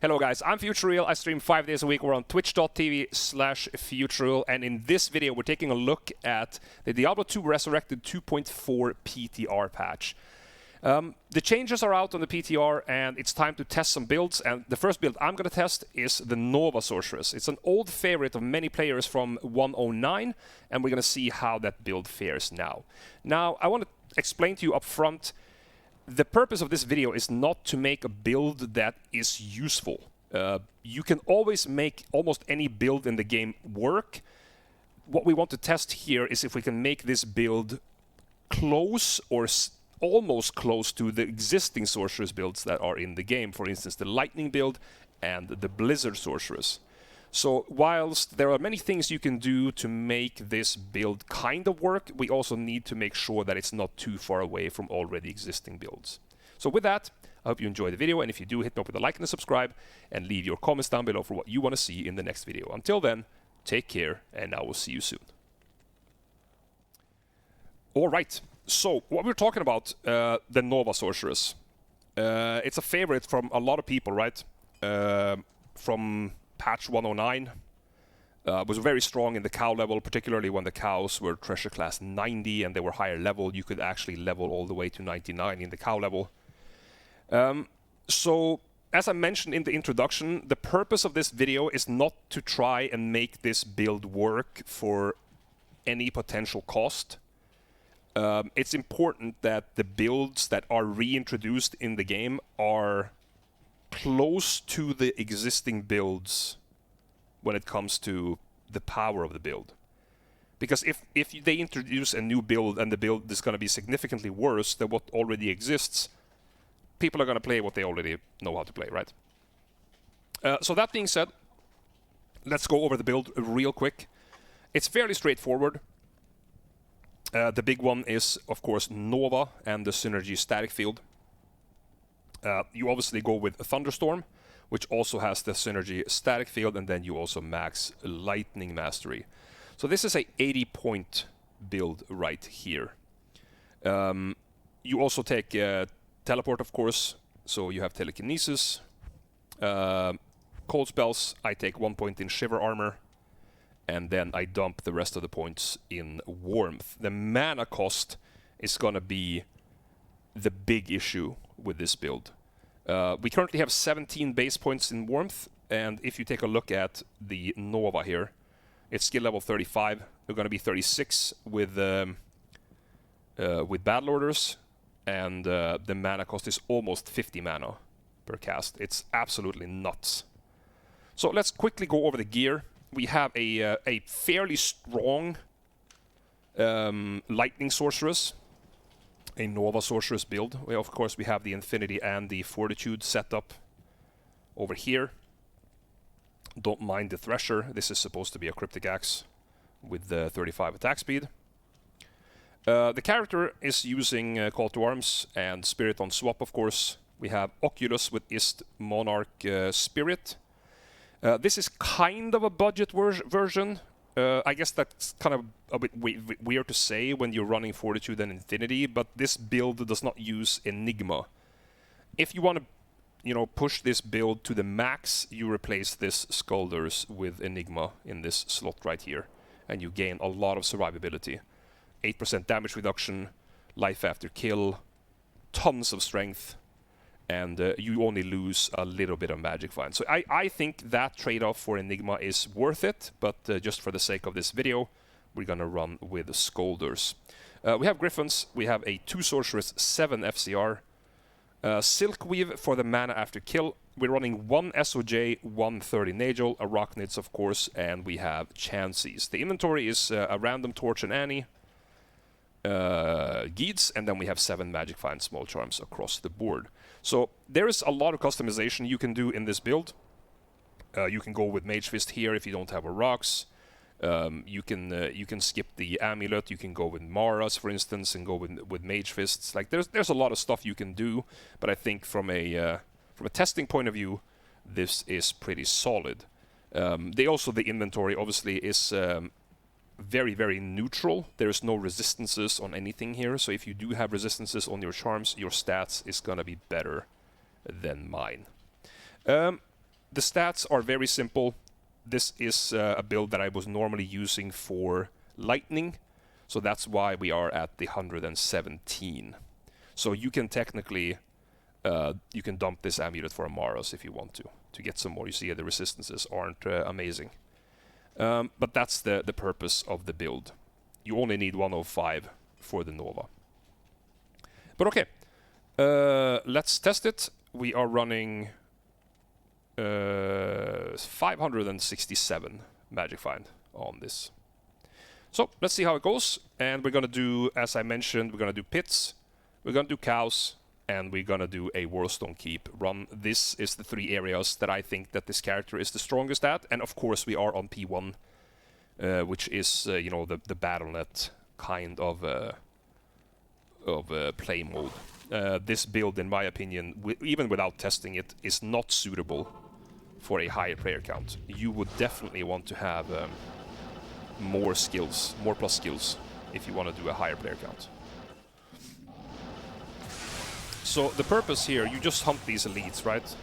Hello guys, I'm Futureal. I stream 5 days a week. We're on twitch.tv/Futureal, and in this video we're taking a look at the Diablo 2 Resurrected 2.4 PTR patch. The changes are out on the PTR and it's time to test some builds, and the first build I'm going to test is the Nova Sorceress. It's an old favorite of many players from 109, and we're going to see how that build fares now. Now, I want to explain to you up front, the purpose of this video is not to make a build that is useful. You can always make almost any build in the game work. What we want to test here is if we can make this build close or almost close to the existing Sorceress builds that are in the game. For instance, the Lightning build and the Blizzard Sorceress. So whilst there are many things you can do to make this build kind of work, we also need to make sure that it's not too far away from already existing builds. So with that, I hope you enjoy the video, and if you do, hit me up with a like and a subscribe, and leave your comments down below for what you want to see in the next video. Until then, take care, and I will see you soon. Alright, so what we're talking about, the Nova Sorceress. It's a favorite from a lot of people, right? From patch 109, was very strong in the cow level, particularly when the cows were treasure class 90 and they were higher level. You could actually level all the way to 99 in the cow level. So, as I mentioned in the introduction, the purpose of this video is not to try and make this build work for any potential cost. It's important that the builds that are reintroduced in the game are close to the existing builds when it comes to the power of the build. Because if they introduce a new build and the build is going to be significantly worse than what already exists, people are going to play what they already know how to play, right? So that being said, let's go over the build real quick. It's fairly straightforward. The big one is, of course, Nova and the Synergy Static Field. You obviously go with a Thunderstorm, which also has the Synergy Static Field, and then you also max Lightning Mastery. So this is a 80-point build right here. You also take Teleport, of course, so you have Telekinesis. Cold Spells, I take 1 point in Shiver Armor, and then I dump the rest of the points in Warmth. The mana cost is going to be the big issue with this build. We currently have 17 base points in Warmth, and if you take a look at the Nova here, it's skill level 35. We're going to be 36 with Battle Orders, and the mana cost is almost 50 mana per cast. It's absolutely nuts. So let's quickly go over the gear. We have a fairly strong Lightning Sorceress. A Nova Sorceress build. Of course, we have the Infinity and the Fortitude set up over here. Don't mind the Thresher. This is supposed to be a Cryptic Axe with the 35 attack speed. The character is using Call to Arms and Spirit on swap, of course. We have Oculus with Ist Monarch Spirit. This is kind of a budget version. I guess that's kind of a bit weird to say when you're running Fortitude and Infinity, but this build does not use Enigma. If you want to, push this build to the max, you replace this Skulders with Enigma in this slot right here, and you gain a lot of survivability. 8% damage reduction, life after kill, tons of strength, and you only lose a little bit of Magic Find. So I think that trade-off for Enigma is worth it, but just for the sake of this video, we're going to run with the Skulders. We have Griffins, we have a 2 Sorceress, 7 FCR, Silkweave for the mana after kill. We're running 1 SOJ, 1 30 Nagel, Arachnids of course, and we have Chanseys. The inventory is a random Torch and Annie, Geeds, and then we have 7 Magic Find Small Charms across the board. So there is a lot of customization you can do in this build. You can go with Mage Fist here if you don't have a Rocks. You can skip the Amulet. You can go with Maras, for instance, and go with Mage Fists. Like there's a lot of stuff you can do, but I think from a testing point of view, this is pretty solid. The inventory obviously is very, very neutral. There's no resistances on anything here, so if you do have resistances on your charms, your stats is gonna be better than mine. the stats are very simple. This is a build that I was normally using for lightning, so that's why we are at the 117. So you can technically, you can dump this amulet for a Maros if you want to get some more. You see the resistances aren't amazing. But that's the purpose of the build. You only need 105 for the Nova. But okay, let's test it. We are running 567 Magic Find on this. So let's see how it goes. And we're going to do, as I mentioned, we're going to do pits, we're going to do cows, and we're going to do a Worldstone Keep run. This is the 3 areas that I think that this character is the strongest at. And of course we are on P1, which is, you know, the BattleNet kind of play mode. This build, in my opinion, even without testing it, is not suitable for a higher player count. You would definitely want to have more skills, more plus skills, if you want to do a higher player count. So the purpose here, you just hunt these elites, right?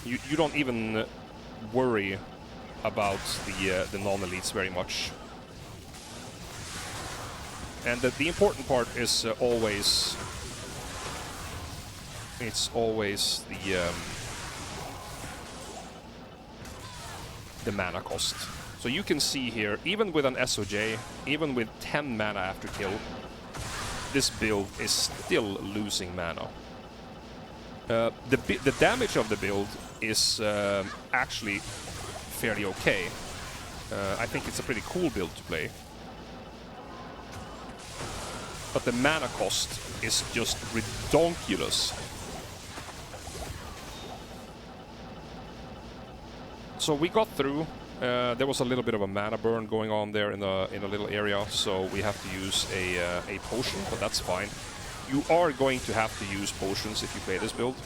You don't even worry about the non-elites very much. And the important part is always, it's always the mana cost. So you can see here, even with an SOJ, even with 10 mana after kill, this build is still losing mana. The damage of the build is actually fairly okay. I think it's a pretty cool build to play. But the mana cost is just ridiculous. So we got through. There was a little bit of a mana burn going on there in a little area, so we have to use a potion, but that's fine. You are going to have to use potions if you play this build.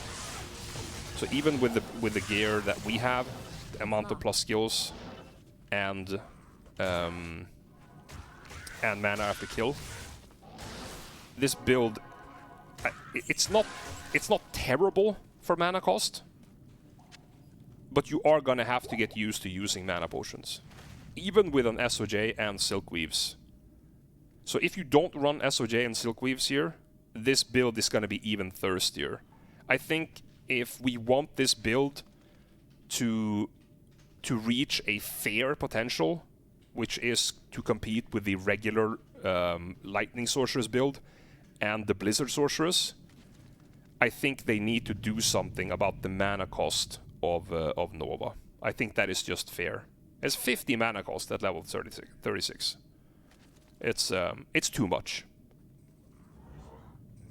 So even with the gear that we have, the amount of plus skills and mana after kill, this build, it's not terrible for mana cost. But you are gonna have to get used to using mana potions, even with an SOJ and Silkweaves. So if you don't run SOJ and Silkweaves here, this build is gonna be even thirstier. I think if we want this build to reach a fair potential, which is to compete with the regular Lightning Sorceress build and the Blizzard Sorceress, I think they need to do something about the mana cost of Nova. I think that is just fair. It's 50 mana cost at level 36. It's too much.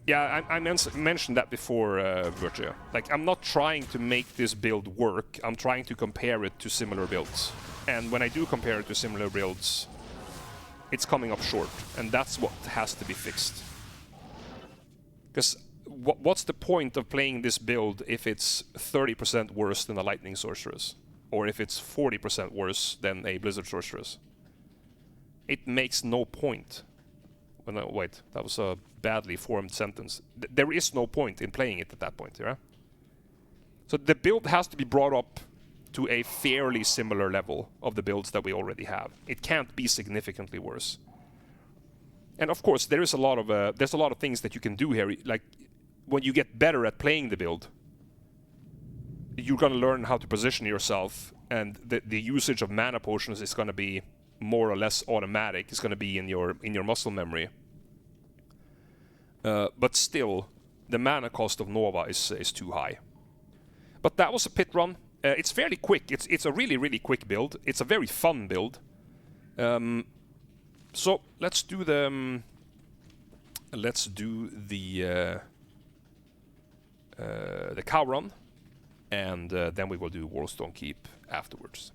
Yeah, I mentioned that before, Virtua. Like, I'm not trying to make this build work. I'm trying to compare it to similar builds. And when I do compare it to similar builds, it's coming up short. And that's what has to be fixed. Because what's the point of playing this build if it's 30% worse than a Lightning Sorceress? Or if it's 40% worse than a Blizzard Sorceress? It makes no point. Well, no, wait, that was a badly formed sentence. There is no point in playing it at that point, yeah? So the build has to be brought up to a fairly similar level of the builds that we already have. It can't be significantly worse. And of course, there's a lot of things that you can do here. Like, when you get better at playing the build, you're going to learn how to position yourself, and the usage of mana potions is going to be more or less automatic. It's going to be in your muscle memory. But still, the mana cost of Nova is too high. But that was a pit run. It's fairly quick. It's a really, really quick build. It's a very fun build. So let's do the cow run, and then we will do Worldstone Keep afterwards.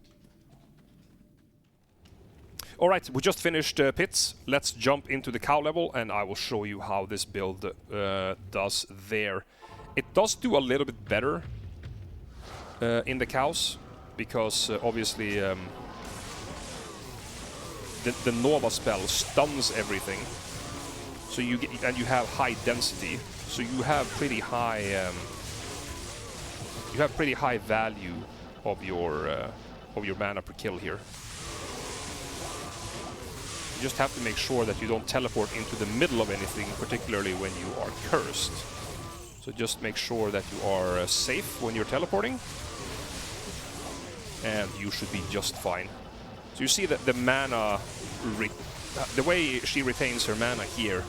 Alright, we just finished pits. Let's jump into the cow level, and I will show you how this build does there. It does do a little bit better in the cows, because obviously the Nova spell stuns everything. So you have high density, so you have pretty high value of your mana per kill here. You just have to make sure that you don't teleport into the middle of anything, particularly when you are cursed. So just make sure that you are safe when you're teleporting, and you should be just fine. So you see that the mana, the way she retains her mana here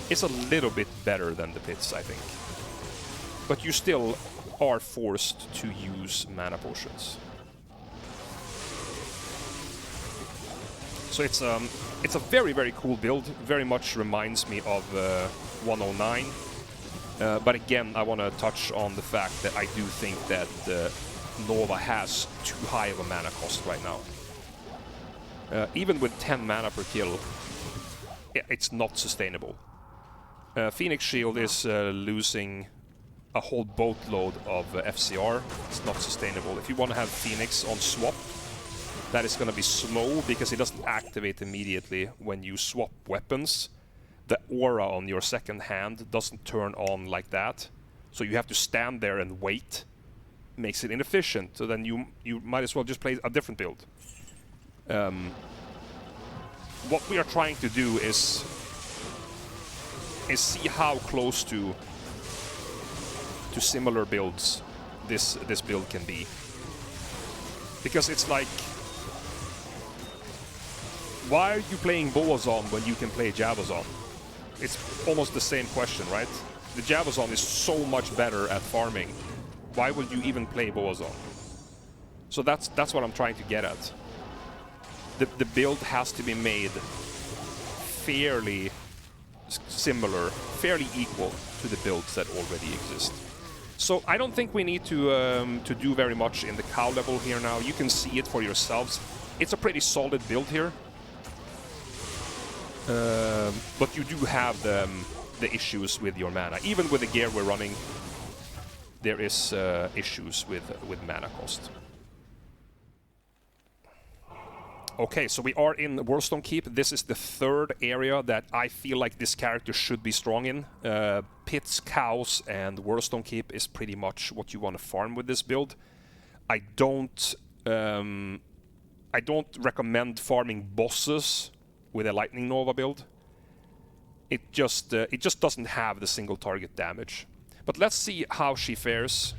is a little bit better than the pits, I think. But you still are forced to use mana potions. So it's a very, very cool build. Very much reminds me of 109. But again, I want to touch on the fact that I do think that Nova has too high of a mana cost right now. Even with 10 mana per kill, it's not sustainable. Phoenix Shield is losing a whole boatload of FCR. It's not sustainable. If you want to have Phoenix on swap, that is going to be slow because it doesn't activate immediately when you swap weapons. The aura on your second hand doesn't turn on like that. So you have to stand there and wait. Makes it inefficient. So then you might as well just play a different build. What we are trying to do is see how close to similar builds this build can be. Because it's like, why are you playing Boazon when you can play Javazon? It's almost the same question, right? The Javazon is so much better at farming. Why would you even play Boazon? So that's what I'm trying to get at. The build has to be made fairly similar, fairly equal to the builds that already exist. So I don't think we need to do very much in the cow level here now. You can see it for yourselves. It's a pretty solid build here. But you do have the issues with your mana. Even with the gear we're running, there is issues with mana cost. Okay, so we are in Worldstone Keep. This is the third area that I feel like this character should be strong in. Pits, cows, and Worldstone Keep is pretty much what you want to farm with this build. I don't recommend farming bosses with a Lightning Nova build. It just doesn't have the single target damage. But let's see how she fares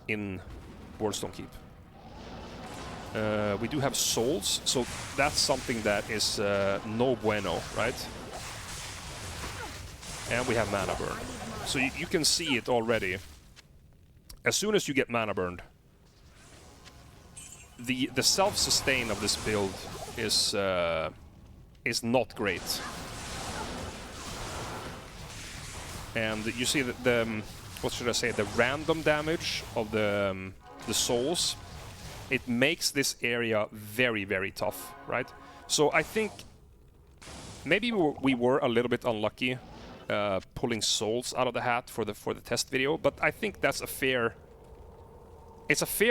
in Worldstone Keep. We do have souls, so that's something that is no bueno, right? And we have mana burn. So you can see it already. As soon as you get mana burned, the self-sustain of this build is not great. And you see that the what should I say? The random damage of the souls. It makes this area very, very tough, right? So I think maybe we were a little bit unlucky pulling souls out of the hat for the test video, but I think that's a fair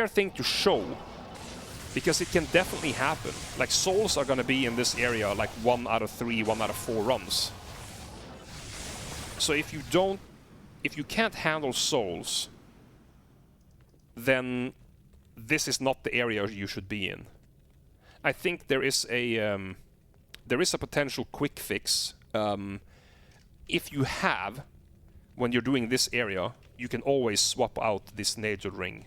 thing to show, because it can definitely happen. Like, souls are going to be in this area like 1 out of 3, 1 out of 4 runs. So if you can't handle souls, then this is not the area you should be in. I think there is a potential quick fix. If you have, when you're doing this area, you can always swap out this Nature Ring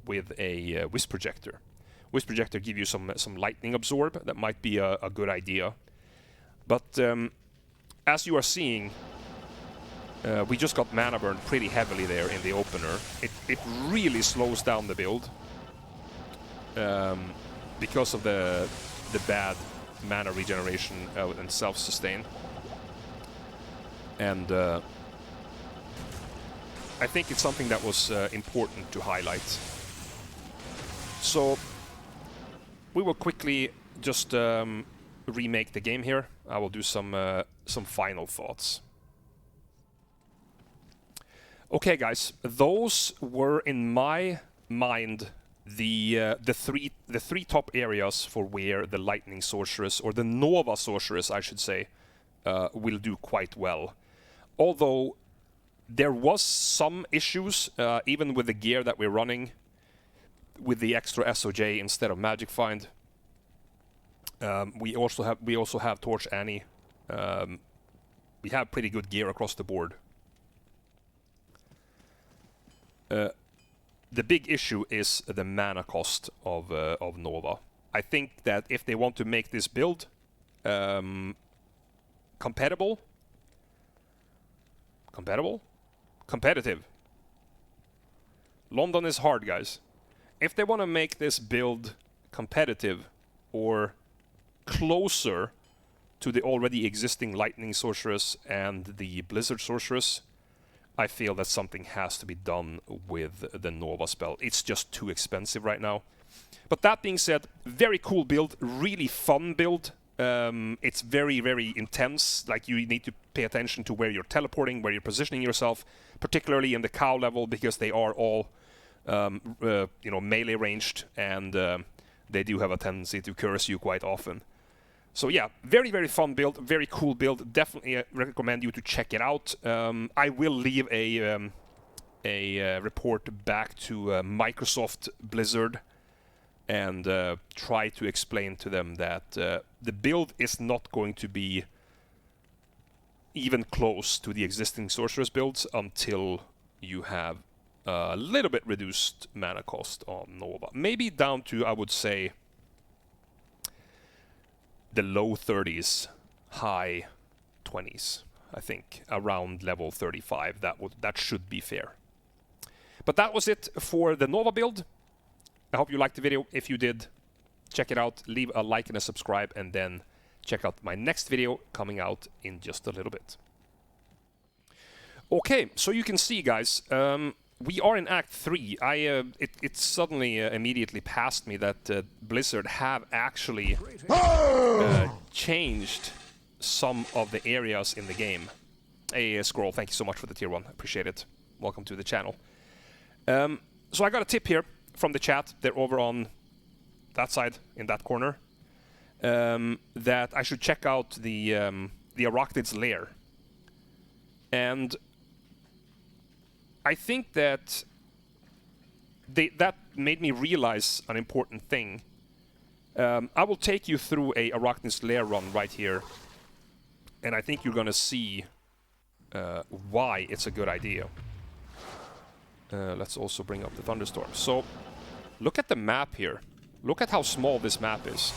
with a Wisp Projector. Wisp Projector give you some lightning absorb. That might be a good idea. But as you are seeing, we just got mana burned pretty heavily there in the opener. It really slows down the build. Because of the bad mana regeneration and self-sustain. And I think it's something that was important to highlight. So we will quickly just remake the game here. I will do some final thoughts. Okay, guys, those were in my mind the three top areas for where the Lightning Sorceress, or the Nova Sorceress, I should say, will do quite well. Although there was some issues, even with the gear that we're running. with the extra SOJ instead of Magic Find. We also have Torch Annie. We have pretty good gear across the board. The big issue is the mana cost of Nova. I think that if they want to make this build competitive. London is hard, guys. If they want to make this build competitive or closer to the already existing Lightning Sorceress and the Blizzard Sorceress, I feel that something has to be done with the Nova spell. It's just too expensive right now. But that being said, very cool build, really fun build. It's very, very intense. Like, you need to pay attention to where you're teleporting, where you're positioning yourself, particularly in the cow level, because they are all melee ranged, and they do have a tendency to curse you quite often. So yeah, very, very fun build, very cool build. Definitely recommend you to check it out. I will leave a report back to Microsoft Blizzard and try to explain to them that the build is not going to be even close to the existing Sorceress builds until you have a little bit reduced mana cost on Nova. Maybe down to, I would say, the low 30s, high 20s. I think around level 35. That should be fair. But that was it for the Nova build. I hope you liked the video. If you did, check it out. Leave a like and a subscribe, and then check out my next video coming out in just a little bit. Okay, so you can see, guys, we are in Act 3. It suddenly immediately passed me that Blizzard have actually changed some of the areas in the game. Hey, Scroll, thank you so much for the tier 1. Appreciate it. Welcome to the channel. So I got a tip here from the chat. They're over on that side, in that corner, that I should check out the Arachnid's Lair. And I think that that made me realize an important thing. I will take you through a Arachnid's Lair run right here, and I think you're gonna see why it's a good idea. Let's also bring up the thunderstorm. So, look at the map here. Look at how small this map is.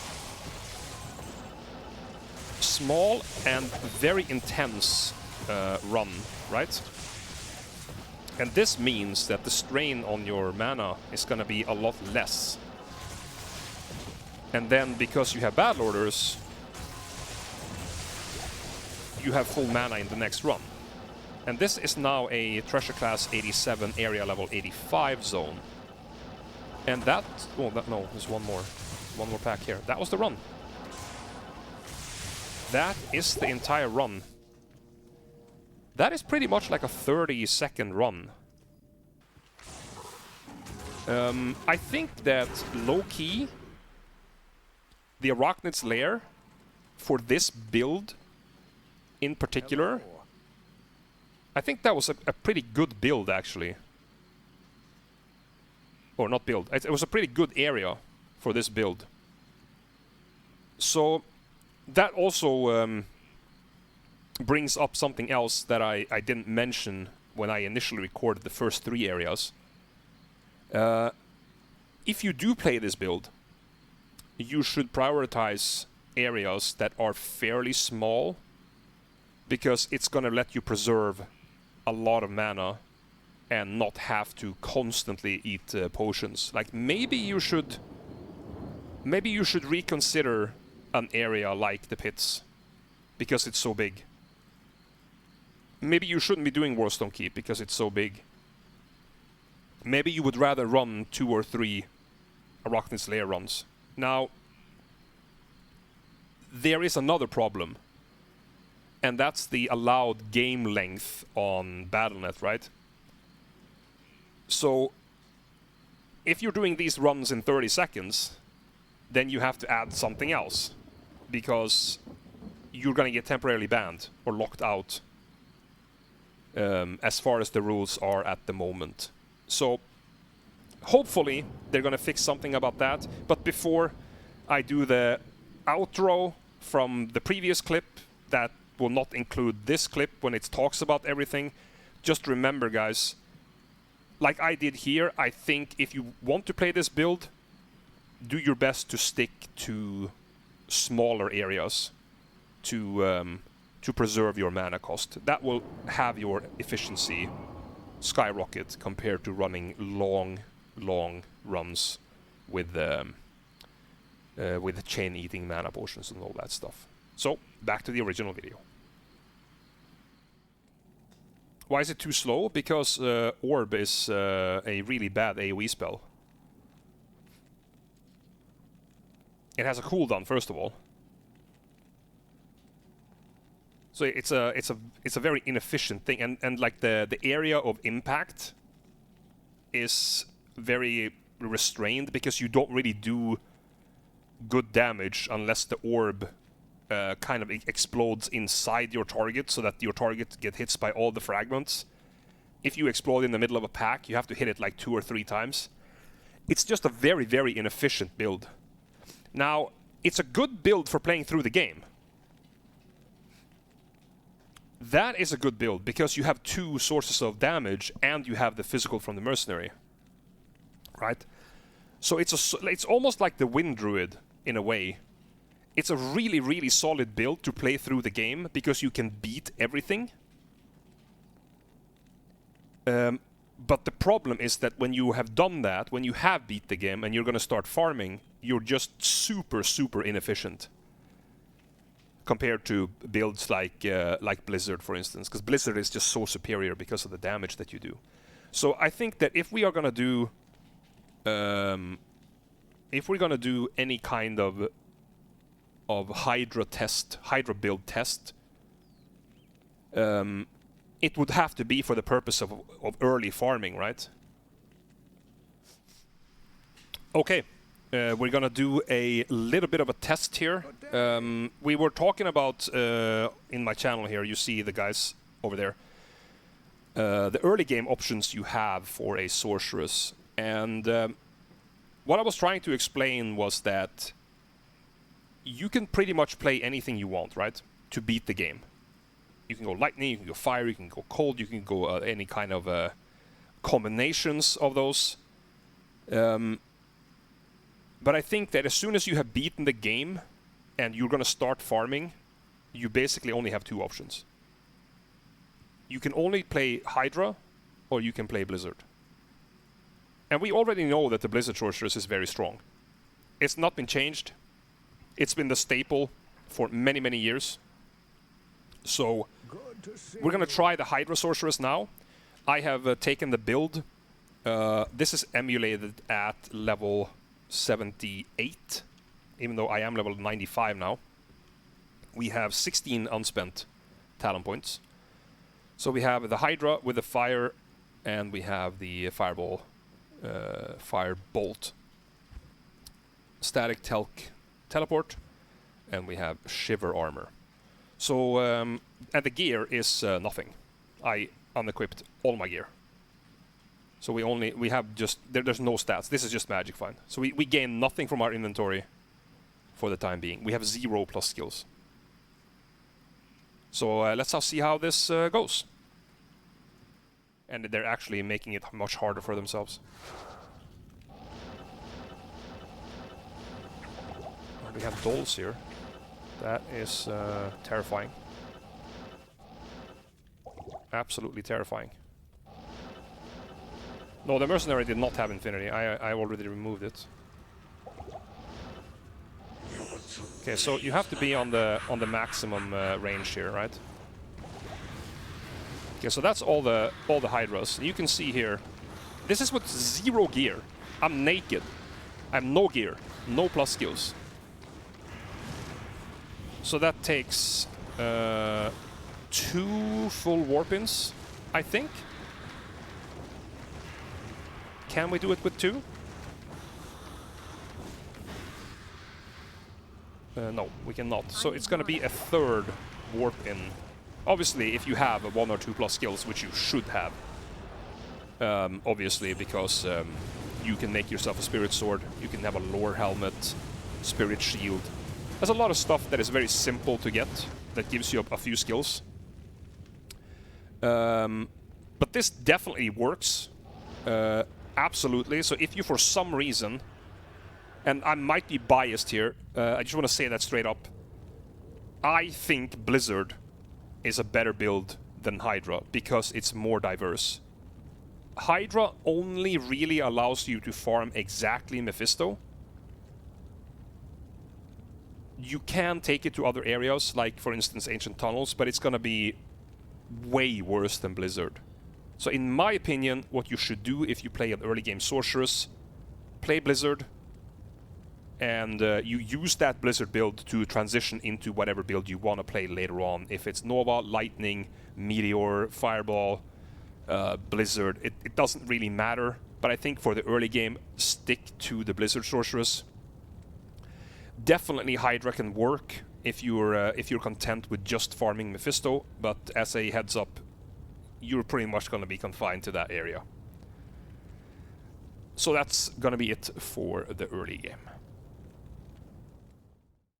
Small and very intense run, right? And this means that the strain on your mana is going to be a lot less. And then, because you have Battle Orders, you have full mana in the next run. And this is now a Treasure Class 87, Area Level 85 zone. And that... oh, no, there's one more pack here. That was the run. That is the entire run. That is pretty much like a 30-second run. I think that, low-key, the Arachnid's Lair, for this build in particular, I think that was a pretty good build, actually. Or not build. It was a pretty good area for this build. So, that also brings up something else that I didn't mention when I initially recorded the first 3 areas. If you do play this build, you should prioritize areas that are fairly small, because it's going to let you preserve a lot of mana and not have to constantly eat potions. Like, maybe you should reconsider an area like the pits, because it's so big. Maybe you shouldn't be doing Worldstone Keep because it's so big. Maybe you would rather run 2 or 3 Arachnid's Lair runs. Now, there is another problem, and that's the allowed game length on Battle.net, right? So, if you're doing these runs in 30 seconds, then you have to add something else, because you're going to get temporarily banned or locked out, as far as the rules are at the moment. So, hopefully they're going to fix something about that. But before I do the outro from the previous clip that will not include this clip when it talks about everything, just remember, guys, like I did here, I think if you want to play this build, do your best to stick to smaller areas to preserve your mana cost. That will have your efficiency skyrocket compared to running long runs with chain-eating mana potions and all that stuff. So, back to the original video. Why is it too slow? Because Orb is a really bad AoE spell. It has a cooldown, first of all. So it's a very inefficient thing, and like the area of impact is very restrained because you don't really do good damage unless the orb kind of explodes inside your target, so that your target gets hit by all the fragments. If you explode in the middle of a pack, you have to hit it like 2 or 3 times. It's just a very inefficient build. Now, it's a good build for playing through the game. That is a good build because you have 2 sources of damage and you have the physical from the mercenary, right? So it's almost like the Wind Druid in a way. It's a really solid build to play through the game because you can beat everything. But the problem is that when you have done that, when you have beat the game and you're going to start farming, you're just super inefficient compared to builds like Blizzard, for instance, because Blizzard is just so superior because of the damage that you do. So I think that if we are going to do any kind of Hydra build test, it would have to be for the purpose of early farming, right? Okay, we're gonna do a little bit of a test here. We were talking about in my channel here, you see the guys over there, the early game options you have for a sorceress, and what I was trying to explain was that you can pretty much play anything you want, right, to beat the game. You can go lightning, you can go fire, you can go cold, you can go any kind of combinations of those. But I think that as soon as you have beaten the game and you're going to start farming, you basically only have 2 options. You can only play Hydra or you can play Blizzard. And we already know that the Blizzard Sorceress is very strong. It's not been changed. It's been the staple for many years. So we're going to try the Hydra Sorceress now. I have taken the build. This is emulated at level 78, even though I am level 95 now. We have 16 unspent talent points. So we have the Hydra with the fire, and we have the Firebolt, Static Teleport, and we have Shiver Armor. So, and the gear is nothing. I unequipped all my gear. So we have just, there's no stats. This is just magic fine. So we gain nothing from our inventory for the time being. We have 0 plus skills. So let's see how this goes. And they're actually making it much harder for themselves. We have dolls here. That is terrifying. Absolutely terrifying. No, the mercenary did not have infinity. I already removed it. Okay, so you have to be on the maximum range here, right? Okay, so that's all the Hydras. You can see here, this is with 0 gear. I'm naked. I have no gear, no plus skills. So that takes 2 full warp-ins, I think. Can we do it with 2? No, we cannot. So it's going to be a 3rd warp-in. Obviously, if you have a 1 or 2 plus skills, which you should have. Obviously, because you can make yourself a Spirit Sword, you can have a Lore Helmet, Spirit Shield. There's a lot of stuff that is very simple to get, that gives you a few skills. But this definitely works, absolutely. So if you for some reason, and I might be biased here, I just want to say that straight up, I think Blizzard is a better build than Hydra because it's more diverse. Hydra only really allows you to farm exactly Mephisto. You can take it to other areas, like for instance Ancient Tunnels, but it's gonna be way worse than Blizzard. So in my opinion, what you should do if you play an early game Sorceress, play Blizzard, and you use that Blizzard build to transition into whatever build you want to play later on. If it's Nova, Lightning, Meteor, Fireball, Blizzard, it doesn't really matter. But I think for the early game, stick to the Blizzard Sorceress. Definitely Hydra can work if you're content with just farming Mephisto, but as a heads up, you're pretty much going to be confined to that area. So that's going to be it for the early game.